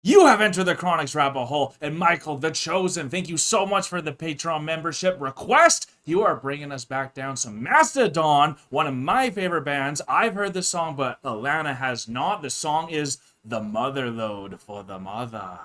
You have entered the Chronic's rabbit hole, and Michael, the Chosen, thank you so much for the Patreon membership request. You are bringing us back down some Mastodon, one of my favorite bands. I've heard the song, but Alanna has not. The song is The Motherload for the Mother.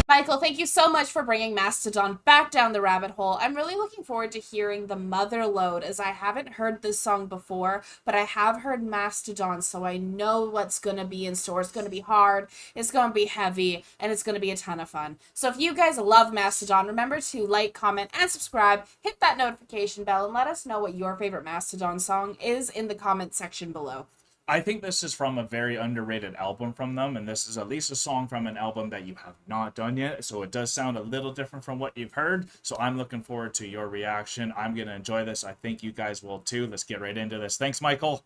Michael, thank you so much for bringing Mastodon back down the rabbit hole. I'm really looking forward to hearing the Motherload, as I haven't heard this song before, but I have heard Mastodon, so I know what's going to be in store. It's going to be hard, it's going to be heavy, and it's going to be a ton of fun. So if you guys love Mastodon, remember to like, comment, and subscribe. Hit that notification bell and let us know what your favorite Mastodon song is in the comment section below. I think this is from a very underrated album from them, and this is at least a song from an album that you have not done yet, so it does sound a little different from what you've heard, so I'm looking forward to your reaction. I'm going to enjoy this. I think you guys will too. Let's get right into this. Thanks, Michael.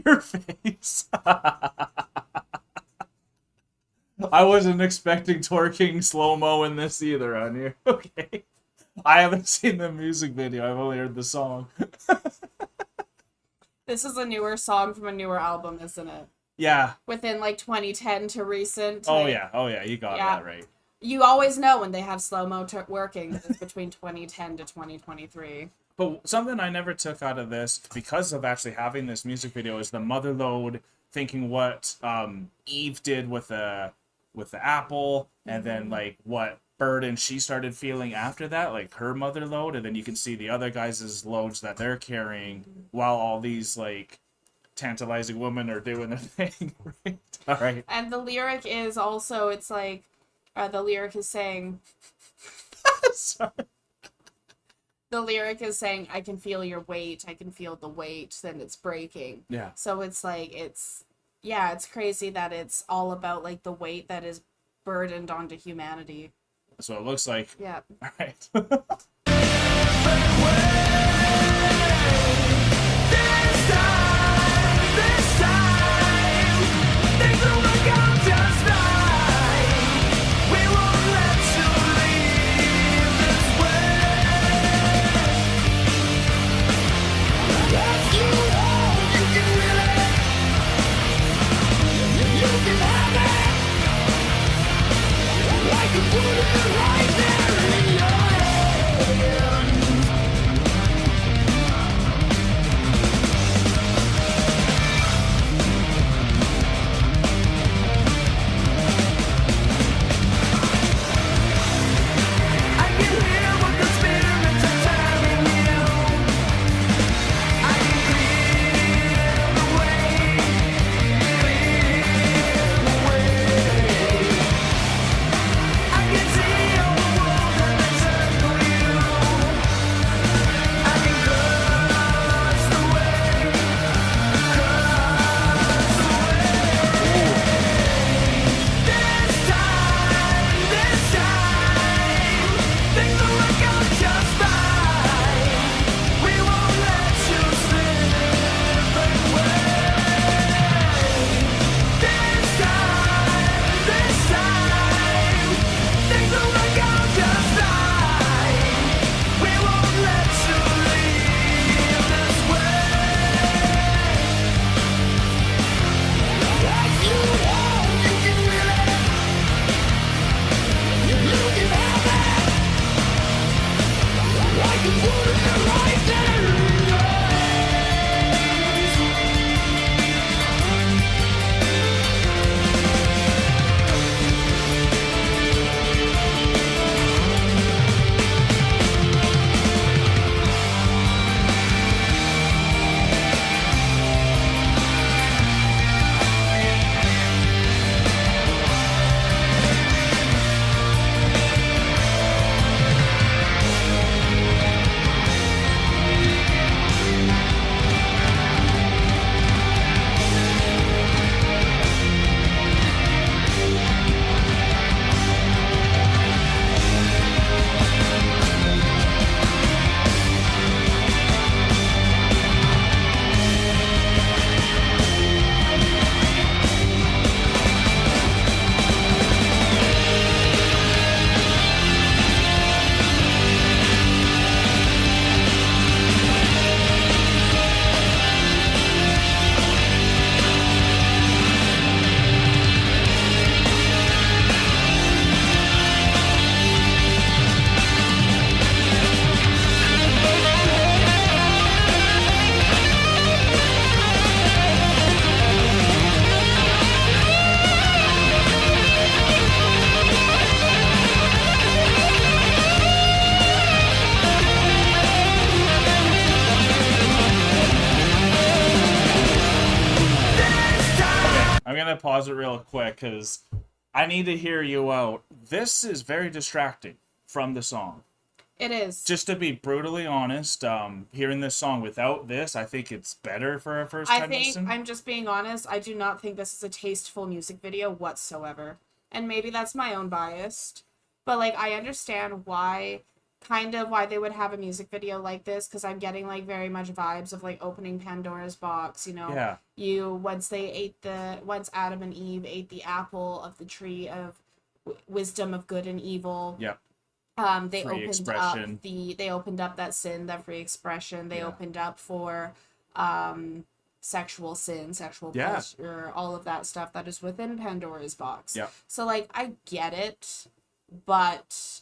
Your face. I wasn't expecting twerking slow-mo in this either on you. Okay. I haven't seen the music video. I've only heard the song. This is a newer song from a newer album, isn't it? Yeah. Within like 2010 to recent. Oh yeah, you got that right. You always know when they have slow-mo working. It's between 2010 to 2023. But something I never took out of this, because of actually having this music video, is the Motherload thinking what Eve did with the apple, and then like what burden she started feeling after that, like her motherload, and then you can see the other guys' loads that they're carrying while all these like tantalizing women are doing their thing. Right? All right. And the lyric is also, it's like, the lyric is saying, Sorry. The lyric is saying, I can feel your weight, I can feel the weight, then it's breaking. Yeah. So it's like, it's crazy that it's all about like the weight that is burdened onto humanity. That's what it looks like. Yeah. All right. gonna pause it real quick because I need to hear you out. This is very distracting from the song. It is. Just to be brutally honest, hearing this song without this, I think it's better for a first time listen. I'm just being honest. I do not think this is a tasteful music video whatsoever. And maybe that's my own bias. But, like, I understand why they would have a music video like this, because I'm getting, like, very much vibes of, like, opening Pandora's box, you know? Yeah. Once Adam and Eve ate the apple of the tree of wisdom of good and evil. Yep. They opened up that sin, that free expression. They opened up for sexual sin, sexual pleasure, all of that stuff that is within Pandora's box. Yeah. So, like, I get it, but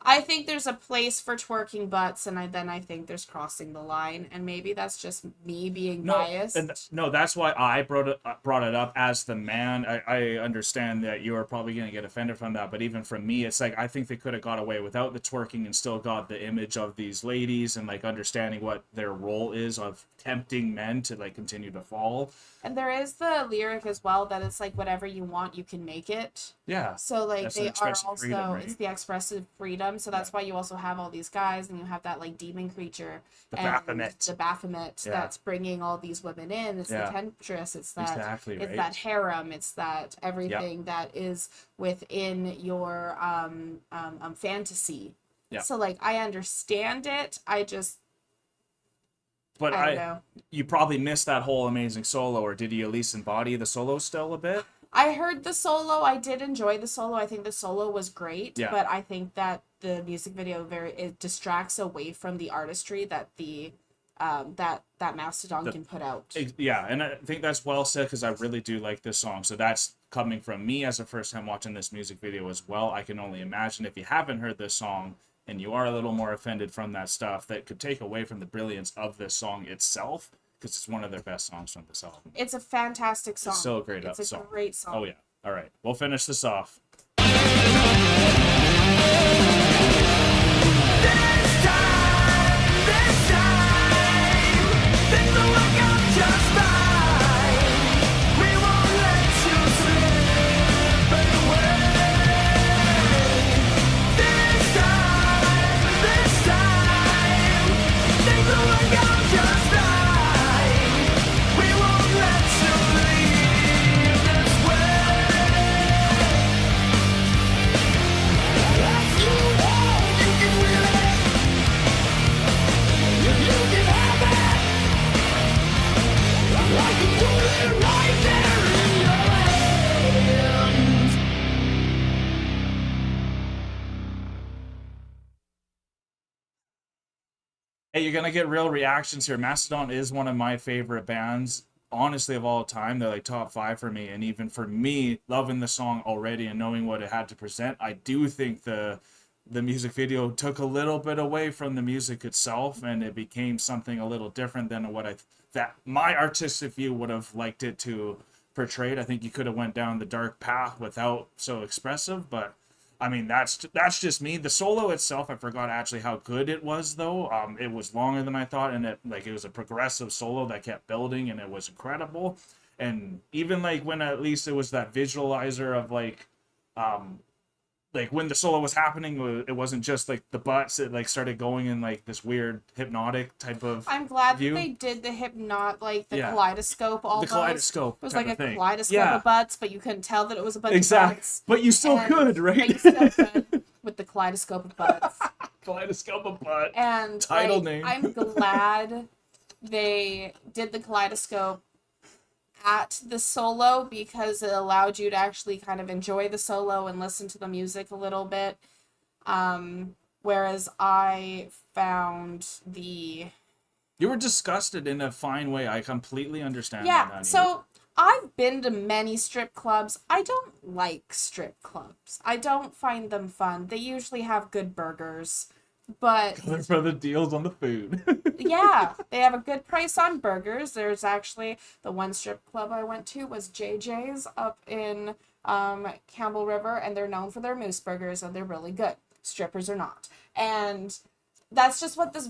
I think there's a place for twerking butts, and I think there's crossing the line, and maybe that's just me being biased. No, that's why I brought it up as the man. I understand that you are probably going to get offended from that, but even from me, it's like I think they could have got away without the twerking and still got the image of these ladies and like understanding what their role is of tempting men to like continue to fall. And there is the lyric as well that it's like whatever you want, you can make it. Yeah. So like that's they are also freedom, right? It's the expressive freedom. So that's why you also have all these guys, and you have that like demon creature, the Baphomet that's bringing all these women in. It's the temptress. It's that it's that harem. It's that everything that is within your fantasy. Yeah. So like I understand it. But I don't know. You probably missed that whole amazing solo, or did you at least embody the solo still a bit? I heard the solo. I did enjoy the solo. I think the solo was great, but I think that the music video it distracts away from the artistry that that Mastodon can put out. Yeah, and I think that's well said because I really do like this song. So that's coming from me as a first time watching this music video as well. I can only imagine if you haven't heard this song and you are a little more offended from that stuff, that could take away from the brilliance of this song itself, because it's one of their best songs from this album. It's a fantastic song. It's so great. It's a great song. Oh yeah. All right, we'll finish this off. Hey, you're gonna get real reactions here. Mastodon is one of my favorite bands, honestly, of all time. They're like top 5 for me, and even for me, loving the song already and knowing what it had to present, I do think the music video took a little bit away from the music itself, and it became something a little different than what that my artistic view would have liked it to portray. I think you could have went down the dark path without so expressive, but I mean, that's just me. The solo itself, I forgot actually how good it was, though. It was longer than I thought, and it was a progressive solo that kept building, and it was incredible. And even like when at least it was that visualizer of like when the solo was happening, it wasn't just like the butts. It like started going in like this weird hypnotic type of. I'm glad view. that they did the kaleidoscope. Almost. The kaleidoscope. It was like a thing. kaleidoscope of butts, but you couldn't tell that it was a bunch of butts. But you still could, right? But you still could with the kaleidoscope of butts. Kaleidoscope of butt. And title name. I'm glad they did the kaleidoscope at the solo, because it allowed you to actually kind of enjoy the solo and listen to the music a little bit. Whereas I found you were disgusted in a fine way. I completely understand that. Yeah, so I've been to many strip clubs. I don't like strip clubs. I don't find them fun. They usually have good burgers, but for the deals on the food. Yeah, they have a good price on burgers. There's actually the one strip club I went to was JJ's up in Campbell River, and they're known for their moose burgers, and they're really good. Strippers are not. And that's just what this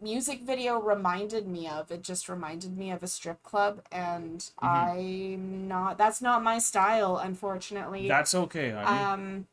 music video reminded me of. It just reminded me of a strip club, and that's not my style, unfortunately. That's okay, honey.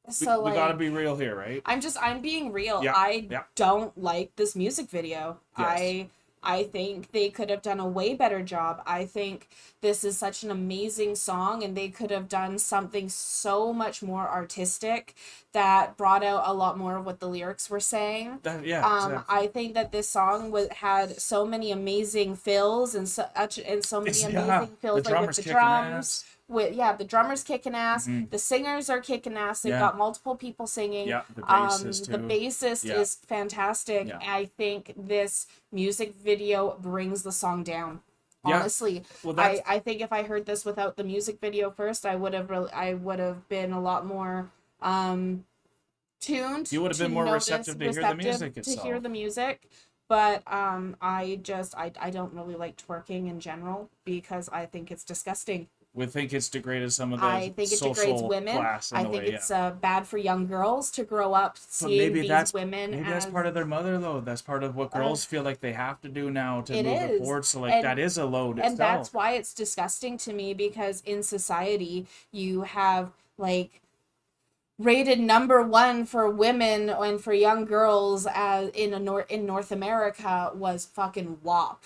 So we gotta be real here, right? I'm being real. Yeah, I yeah. don't like this music video. Yes. I think they could have done a way better job. I think this is such an amazing song, and they could have done something so much more artistic that brought out a lot more of what the lyrics were saying. Exactly. I think that this song had so many amazing fills and so many amazing fills, like with the drums. The drummers kicking ass. The singers are kicking ass. They've got multiple people singing. Yeah, the bassist too. The bassist is fantastic. Yeah. I think this music video brings the song down. Honestly, well, I think if I heard this without the music video first, I would have been a lot more tuned. You would have been more receptive to hear the music itself. To hear the music. But I don't really like twerking in general because I think it's disgusting. We think it's degraded some of the I think it degrades women. I think it's bad for young girls to grow up seeing these women. Maybe that's part of their mother load. That's part of what girls feel like they have to do now to move it forward. So that is a load itself. And that's why it's disgusting to me, because in society you have like rated number one for women and for young girls as in North America was fucking WAP.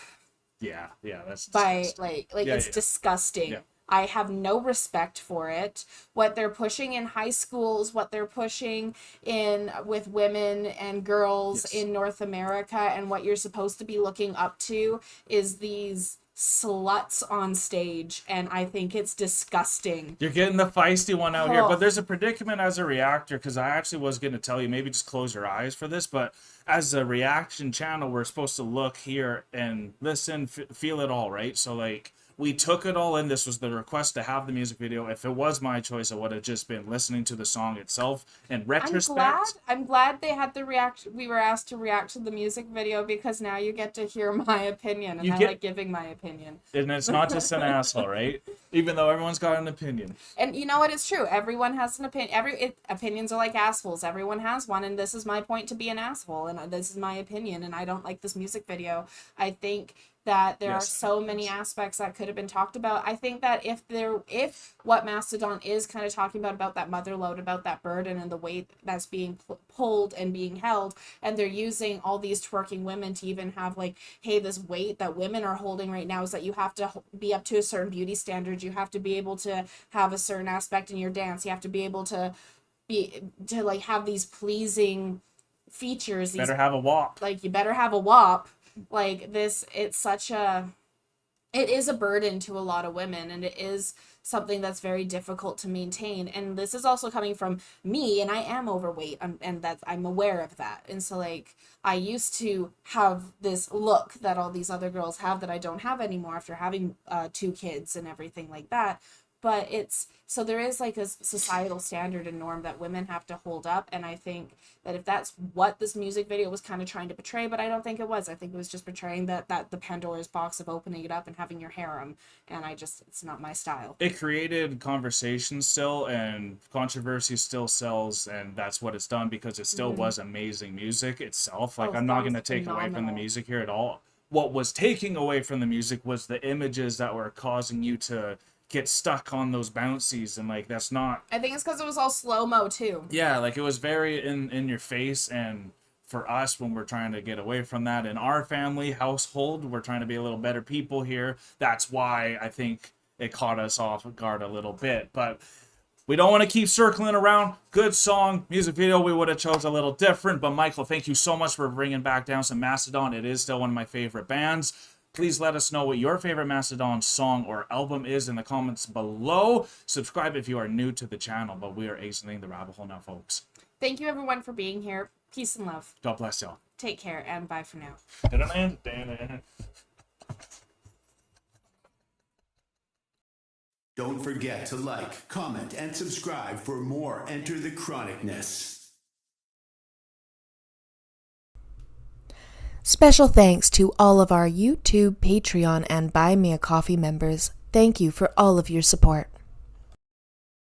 Yeah, that's disgusting. It's disgusting. Yeah. I have no respect for it. What they're pushing in high schools, what they're pushing in with women and girls in North America, and what you're supposed to be looking up to is these sluts on stage, and I think it's disgusting. You're getting the feisty one out here, but there's a predicament as a reactor, because I actually was going to tell you, maybe just close your eyes for this, but as a reaction channel, we're supposed to look here and listen, feel it all, right? So like, we took it all in. This was the request to have the music video. If it was my choice, I would have just been listening to the song itself. In retrospect, I'm glad they had the reaction. We were asked to react to the music video, because now you get to hear my opinion, and I like giving my opinion. And it's not just an asshole, right? Even though everyone's got an opinion. And you know what? It's true. Everyone has an opinion. Opinions are like assholes. Everyone has one, and this is my point to be an asshole, and this is my opinion, and I don't like this music video. I think that there are so many aspects that could have been talked about. I think that if what Mastodon is kind of talking about that mother load, about that burden and the weight that's being pulled and being held, and they're using all these twerking women to even have like, hey, this weight that women are holding right now is that you have to be up to a certain beauty standard. You have to be able to have a certain aspect in your dance. You have to be able to like have these pleasing features. You better have a WAP. Like, you better have a WAP. Like this, it is a burden to a lot of women, and it is something that's very difficult to maintain. And this is also coming from me, and I am overweight, and I'm aware of that. And so like, I used to have this look that all these other girls have that I don't have anymore after having 2 kids and everything like that. But so there is like a societal standard and norm that women have to hold up. And I think that if that's what this music video was kind of trying to portray, but I don't think it was. I think it was just portraying that the Pandora's box of opening it up and having your harem. And it's not my style. It created conversation still, and controversy still sells, and that's what it's done, because it still was amazing music itself. Like, I'm not going to take away from the music here at all. What was taking away from the music was the images that were causing you to get stuck on those bouncies, and like, that's not... I think it's because it was all slow-mo too. Yeah, like, it was very in your face, and for us, when we're trying to get away from that in our family household, we're trying to be a little better people here. That's why I think it caught us off guard a little bit, but we don't want to keep circling around. Good song, music video, we would have chose a little different, but Michael, thank you so much for bringing back down some Mastodon. It is still one of my favorite bands. Please let us know what your favorite Mastodon song or album is in the comments below. Subscribe if you are new to the channel, but we are exiting the rabbit hole now, folks. Thank you, everyone, for being here. Peace and love. God bless y'all. Take care, and bye for now. Don't forget to like, comment, and subscribe for more Enter the Chronicness. Special thanks to all of our YouTube, Patreon, and Buy Me a Coffee members. Thank you for all of your support.